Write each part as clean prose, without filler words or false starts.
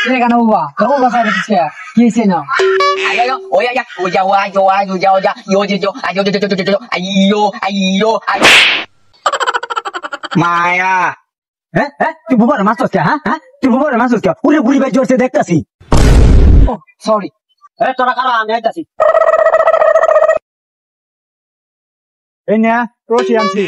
这个呢吧，可我才是钱，几钱呢？哎呦，我呀呀，我呀我呀我呀我呀我呀，有就就，哎呦就就就就就，哎呦哎呦哎。妈呀！তুই বুবার মাছ কে হ্যাঁ তুই বুবার মাছ কে উড়ে বুড়ি ভাই জোরসে দেখতাছি ও সরি তোরা কারা আমি আইতাছি এই না রশি আনছি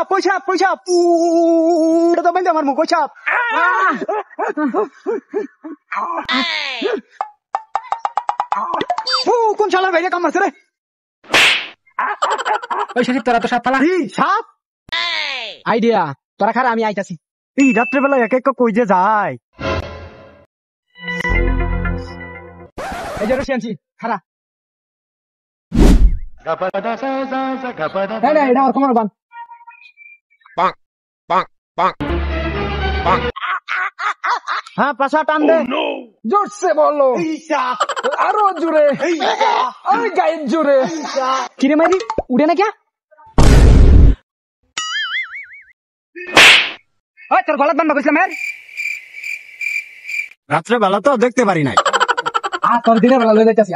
পয়সা তো বলতে আমার মুখ সাপ কোন শালা ভাইরে কাম মারছে রে ওই শরীফ তোরা তো সাপ ফালা সাপ আইডিয়া তোরা খারা আমি আইতাছি এই রাত্রেবেলা এক এক কই যে যায় এই যে রশি আনছি খারা এটা আর কোমর বান হ্যাঁ পাশা টান দে জোরসে বলো আরো জোরে আর গায়ের জোরে কিরে মারি উড়ে না কে ওই তোর গলাত বান্ধা কইছিলাম এর রাত্রেবেলা তো দেখতে পারি নাই তোর দিনের বেলা লই যাইতাছি